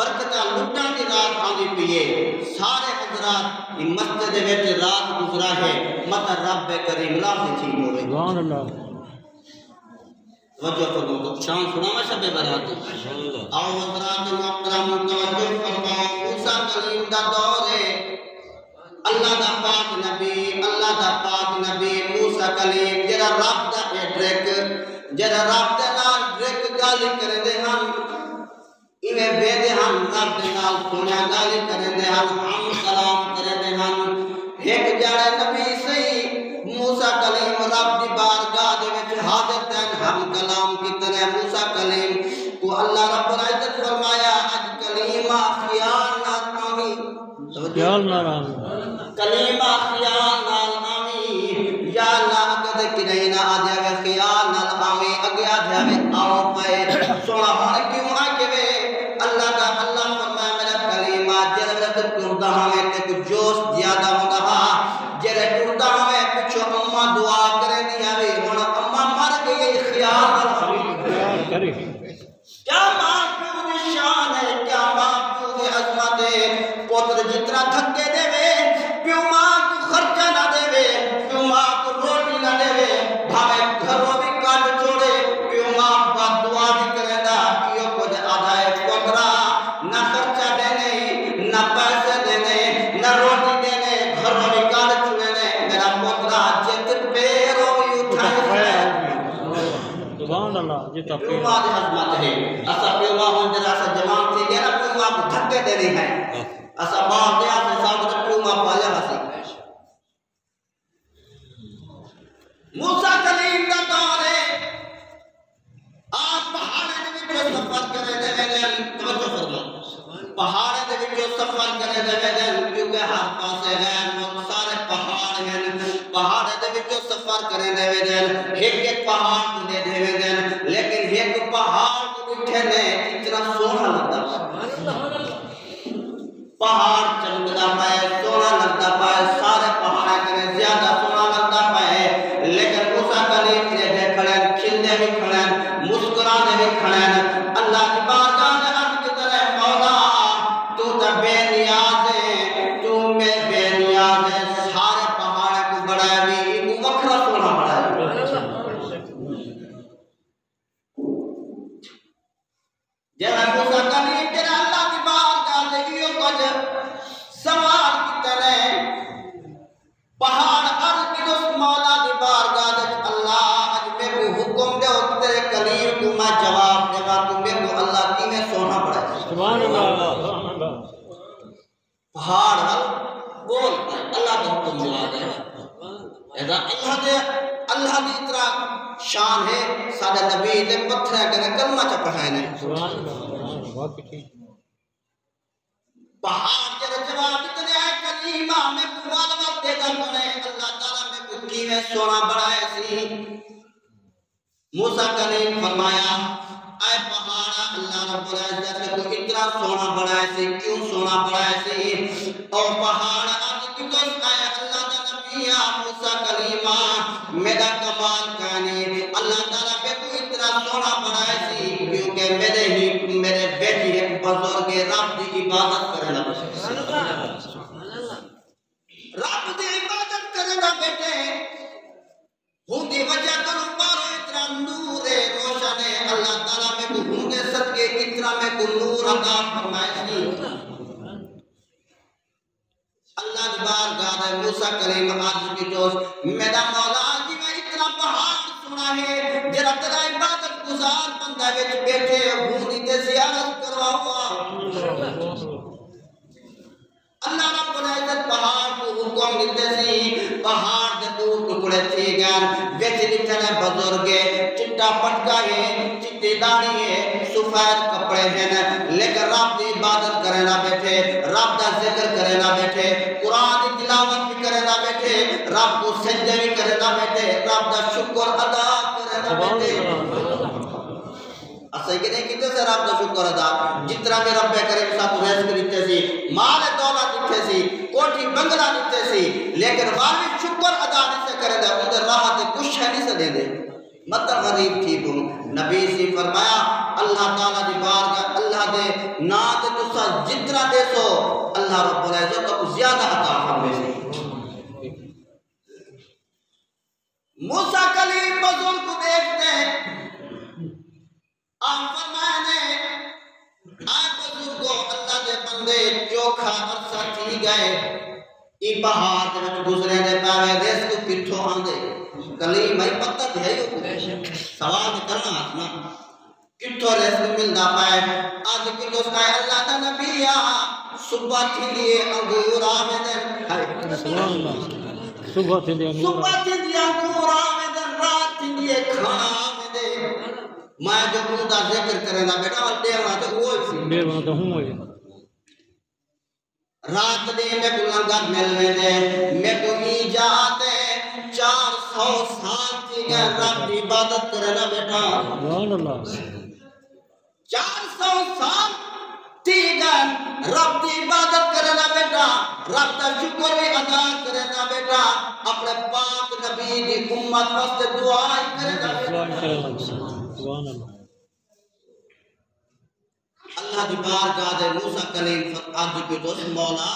برکتاں Lytton دی رات آندی پیے سارے حضرات یہ مسجد وچ رات گزرا ہے مت رب کریم لا سے تھی ہوے سبحان اللہ توجہ فرماؤ تو شان سناوا شب برات آؤ حضرات محترم توجہ فرماؤ موسیٰ کلیم دا دور ہے اللہ دا پاک نبی موسیٰ کلیم جڑا رب دا ڈرک جڑا رب دے نال ڈرک گالی کردے ہن ایویں بیدے ہن رب دے نال سنیا گالی کردے ہن ہم کلام کردے ہن ایک جڑا نبی صحیح موسیٰ کلیم رب دی بارگاہ دے وچ حاضر تھے ہم کلام کی طرح موسیٰ کلیم کو اللہ رب العزت فرمایا اج کلیمہ خیال نہ آوی خیال نہ کلیمہ خیال نہ آوی یا اللہ کدے کنے نہ آ جاوے خیال نہ آوی اگے آ جاوے آؤ پے سونا ہن کیوں آ کے وے اللہ دا اللہ فرمایا میرا کلیمہ جلد ٹردا ہوے تے کچھ جوش زیادہ ہوندا جڑے ٹردا ہوے پچھو اماں دعا کرے دی آوے ہن اماں مر گئی خیال نہ کرے کیا ماں پیو دی شان ہے کیا ماں پیو دی عظمت ہے پوتر جتنا دھکے دے وے پیو ماں کو خرچہ نہ دے وے پیو ماں کو روٹی نہ دے وے بھاوے گھروں بھی کاٹ چھوڑے پیو ماں بد دعا بھی کرے دا پیو کچھ آدھائے پوترا نہ خرچہ دینے نہ پیسے دینے نہ روٹی دینے گھروں بھی کاٹ چھوڑے میرا پوترا جت پیروں بھی اٹھائے سبحان اللہ جتا پیو ماں دی عظمت ہے اسا پیو ماں ہون جرا سا جوان تھی گیا نا پیو ماں کو دھکے دے رہی ہیں اسا باپ دیا سے سامنے پیو ماں پایا ہسی موسیٰ کلیم دا دور ہے آپ پہاڑے دے وچوں سفر کرے دے ویندے توجہ فرماؤ پہاڑے دے وچوں سفر کرے دے ویندے کیونکہ ہر پاسے غیر ملک سارے پہاڑ ہیں پہاڑے دے وچوں سفر کرے دے ویندے ایک پہاڑ کو دے دے ویندے لیکن ایک پہاڑ کو اٹھے نے اتنا سونا لگتا پہاڑ چمکدا پائے سونا لگتا پائے سارے پہاڑ کرے زیادہ سونا لگتا پائے لیکن موسیٰ کلیم نے کھڑے کھلنے بھی کھڑے مسکرانے بھی کھڑے اللہ کی بارگاہ میں عرض کی طرح مولا تو تا بے نیاز ہے تو میں بے نیاز ہے سارے پہاڑ کو بڑھائے بھی کو وکھرا سونا بڑھائے جہاں موسیٰ کلیم تیرا اللہ کی بارگاہ دے گیو کچھ سوال کی طرح پہاڑ عرض کی دوست مولا دی بارگاہ دے اللہ اج میں کو حکم دے او تیرے کلیم کو میں جواب دے گا تو میں کو اللہ کی میں سونا پڑا سبحان اللہ پہاڑ بول اللہ کا حکم جواب دے ایسا اللہ دی اتنا شان ہے سادہ نبی دے پتھرے کرے کلمہ چا پڑھائے نے پہاڑ جب جواب اتنے آئے کلیمہ میں کو معلومات دے گا کنے اللہ تعالیٰ میں کو کیویں سونا بڑھائے سی موسیٰ کلیم فرمایا اے پہاڑا اللہ رب العزت نے کو اتنا سونا بڑھائے سی کیوں سونا بڑھائے سی اور پہاڑا آج کی دوست آئے اللہ دا نبیہ موسیٰ کلیمہ میرا کمال کہانی اللہ تعالیٰ میں کو اتنا سونا بڑھائے سی کیونکہ میرے بیٹی ایک بزرگ رب دی عبادت کرنا رب دی عبادت کرنا بیٹے ہوں دی وجہ کرو پارو اتنا نور روشن ہے اللہ تعالیٰ میں کو ہوں دے صدقے اتنا میں کو نور عطا فرمائے سی اللہ دی بارگاہ دے موسیٰ کلیم آج کی دوست میرا مولا جی میں اتنا پہاڑ سنا ہے جرا تیرا عبادت گزار بندہ وچ بیٹھے ہوں دی تے زیارت کرواؤں اللہ رب العزت پہاڑ کو حکم دیتے سی پہاڑ دے دور ٹکڑے تھی گئے ویچ لکھنے بزرگے چٹا پٹکا ہے چٹی داڑھی ہے سفید کپڑے ہیں لیکن رب دی عبادت کرنا بیٹھے رب دا ذکر کرنا بیٹھے قرآن دی تلاوت بھی کرنا بیٹھے رب کو سجدے بھی کرنا بیٹھے رب دا شکر ادا کرنا بیٹھے اسے کہ نہیں کتے سے رب دا شکر ادا جتنا میں رب کریم صاحب رزق دیتے سی مال دولت دیتے سی کوٹھی بنگلہ دیتے سی لیکن والی شکر ادا نہیں سے کرے دا اندر راحت کچھ ہے نہیں سے دے دے مطلب غریب تھی تم نبی سی فرمایا اللہ تعالیٰ دی بارگاہ اللہ دے نا تے تسا جتنا دے سو اللہ رب العزت کو زیادہ عطا فرمائے سی۔ موسیٰ کلیم بزرگ کو دیکھتے ہیں آپ فرمائے نے آئے بزرگوں اللہ دے بندے چوکھا عرصہ تھی گئے ای پہاڑ دے وچ گزرے دے پاوے دیس کو کٹھو آندے کلیم بھائی پتہ تے ہے یو سوال کرنا آسنا کٹھو ریس کو ملدا پائے آج کٹھو سکائے اللہ دا نبی صبح تھی لیے انگور آویدن صبح تھی لیے انگور آویدن رات تھی لیے کھانا آویدن میں جو خدا ذکر کرنا بیٹا اور دیونا تو وہ ہی دیونا تو ہوں ہوئی رات دے میں کو لنگر ملوے دے میں کو ہی جاتے 400 سال تھی گئے رب دی عبادت کرنا بیٹا سبحان اللہ 400 سال تھی گئے رب دی عبادت کرنا بیٹا رب دا شکر بھی ادا کرنا بیٹا اپنے پاک نبی دی امت واسطے دعائیں کرنا بیٹا سبحان اللہ اللہ دی بارگاہ دے موسیٰ کلیم آج کی دوست مولا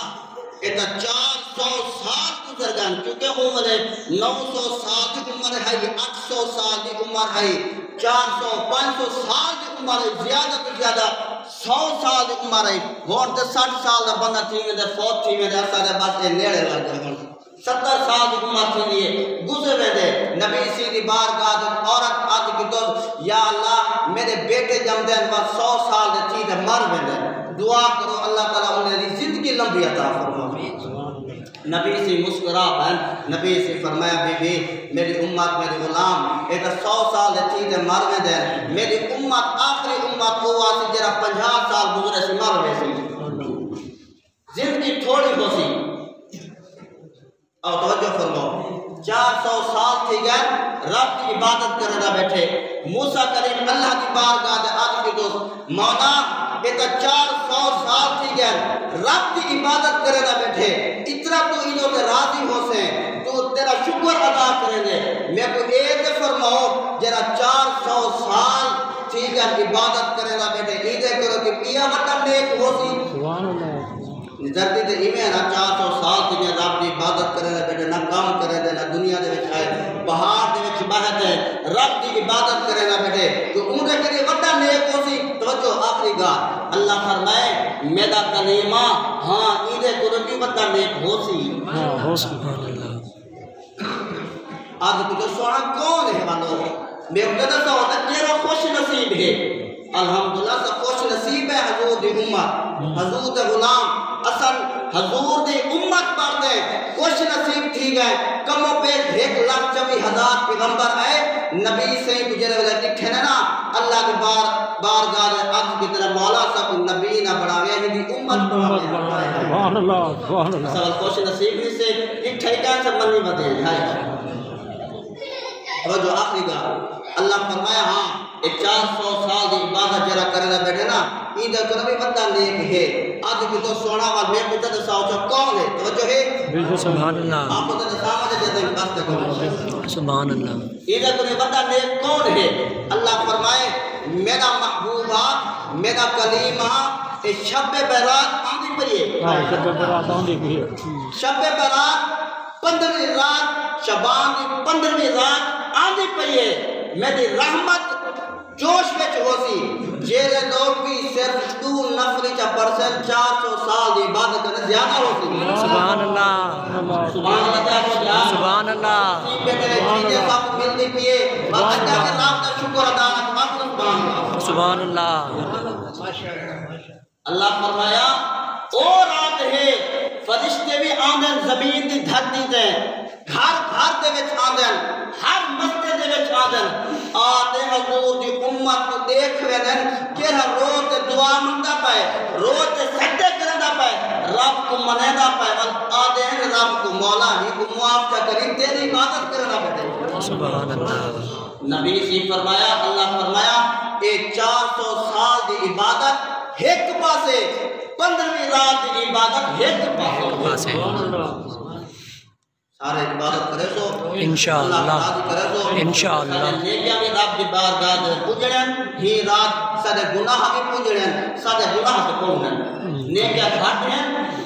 ایتا 400 سال گزر گئے کیونکہ عمر 900 سال دی عمر ہے 800 سال دی عمر ہے 400 500 سال دی عمر ہے زیادہ تو زیادہ 100 سال دی عمر ہے ہون تے 60 سال دا بندہ تھی میں دے فوت تھی میں دے اثر دے بس نیڑے لگ گئے ہون 70 سال دی عمر تھی لیے گزرے دے نبی سی دی بارگاہ دے عورت آج کی دوست یا اللہ میرے بیٹے جم دیں بس 100 سال دے تھی دے مر بندے دعا کرو اللہ تعالیٰ انہیں زندگی لمبی عطا فرمائے نبی سے مسکرا بہن نبی سے فرمایا بی بی میری امت میری غلام ایک 100 سال دے تھی دے مر بندے میری امت آخری امت ہوا سی جرا 50 سال گزرے سے مر بندے زندگی تھوڑی ہو سی اور توجہ فرماؤ 400 سال تھی گئے رب کی عبادت کرنا بیٹھے موسیٰ کریم اللہ کی بارگاہ دے آج کی دوست مولا ایتا 400 سال تھی گئے رب کی عبادت کرنا بیٹھے اتنا تو انہوں نے راضی ہو سے تو تیرا شکر ادا کریں گے میں کو ایک فرماؤ جرا 400 سال تھی گئے عبادت کرنا بیٹھے ایدے کرو کہ پیا وطن نیک ہو سی سبحان اللہ نظرتی تے ایمیں نہ 400 سال تھی گئے رب کی عبادت کرنے بیٹھے نہ کام کرنے نہ دنیا دے وچ آئے پہاڑ دے وچ بہت ہے رب کی عبادت کرنے بیٹھے تو ان کے لیے وڈا نیک ہو سی توجہ آخری گاہ اللہ فرمائے میرا کلمہ ہاں ایدے کو بھی وڈا نیک ہو سی ہاں ہو سی آج تو سونا کون ہے بندو میں مقدس ہوتا تیرا خوش نصیب ہے الحمدللہ سب خوش نصیب ہے حضور دی امت حضور دے غلام اصل حضور دی امت پر دے خوش نصیب تھی گئے کمو پہ 1,24,000 پیغمبر آئے نبی سے گجرے والے لکھے نا اللہ کے بارگاہ دے آج کی طرح مولا سب نبی نہ بڑھاوے ہی دی امت بڑھاوے سبحان اللہ سبحان اللہ اصل خوش نصیب ہی سے ایک ٹھیکان سے منی بدے اور جو آخری گا اللہ فرمایا ہاں ایک 400 سال دی عبادت جرا کرنا بیٹھے نا ایدہ کو نبی بندہ نیک ہے آج کی تو سونا وال میں پتہ دساؤ جو کون ہے توجہ ہے سبحان اللہ آپ کو تو سامنے جیسے بس تک سبحان اللہ ایدہ کو نبی بندہ نیک کون ہے اللہ فرمائے میرا محبوبہ میرا کلیمہ شب برات آندھی پڑیے شب برات آندھی پڑیے شب برات 15ویں رات شبان دی 15ویں رات آندھی پڑیے میری رحمت جوش وچ ہو سی جیرے لوگ بھی صرف 2 نفری چا پرسن 400 سال دی عبادت کرنے زیادہ ہو سی سبحان اللہ سبحان اللہ سبحان اللہ میرے چیزیں سب ملتی پیے اللہ کے رام کا شکر ادا کرنا سبحان اللہ اللہ فرمایا او رات ہے فرشتے بھی آندن زمین دی دھرتی دے گھر گھر دے وچ آندن ہر مسجد دے وچ آندن آتے حضور دی امت کو دیکھ وینن کہ ہر روز دعا منگدا پائے روز سجدے کرندا پائے رب کو منیدا پائے آتے ہیں رب کو مولا ہی کو معاف کری تیری عبادت کرنا پڑے سبحان اللہ نبی سی فرمایا اللہ فرمایا اے 400 سال دی عبادت ایک پاسے 15ویں رات دی عبادت ایک پاسے سارے عبادت کرے سو انشاءاللہ راضی کرے سو انشاءاللہ نیکیاں بھی رب دی بارگاہ دے پجڑن ہی رات سارے گناہ بھی پجڑن سارے گناہ سے پڑھن نیکیاں گھٹ ہیں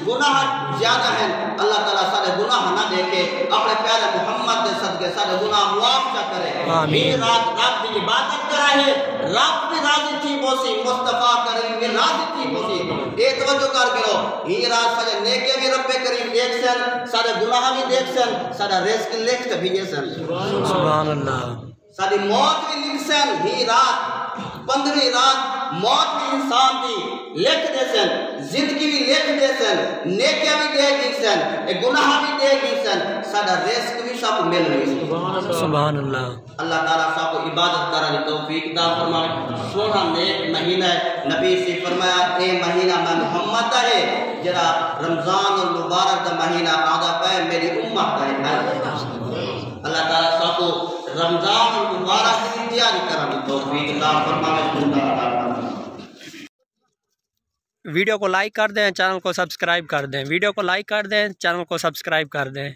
گناہ زیادہ ہیں اللہ تعالیٰ سارے گناہ نہ دیکھے اپنے پیارے محمد دے صدقے سارے گناہ معاف کرے ہی رات رب دی عبادت کرائے رب بھی راضی تھی بوسی مصطفیٰ کریم بھی راضی تھی بوسی اے توجہ کر کے لو ہی رات سارے نیکیاں بھی رب کریم دیکھ سن سارے گناہ بھی دیکھ سن سارا رزق لکھ کے بھیجے سن سبحان اللہ ساری موت بھی لکھ سن ہی رات 15ویں رات موت بھی انسان دی لکھ دے سن زندگی بھی لکھ دے سن نیکیاں بھی دے گی سن گناہ بھی دے گی سن سارا رزق بھی سب مل گئی سبحان اللہ اللہ تعالیٰ سب کو عبادت کرنے توفیق عطا فرمائے سونا نیک مہینہ ہے نبی سے فرمایا اے مہینہ میں محمد دا ہے جرا رمضان المبارک دا مہینہ آدھا پہ میری امت دا ہے اللہ تعالیٰ سب کو رمضان المبارک کی تیاری کرنے توفیق عطا فرمائے ویڈیو کو لائک کر دیں چینل کو سبسکرائب کر دیں ویڈیو کو لائک کر دیں چینل کو سبسکرائب کر دیں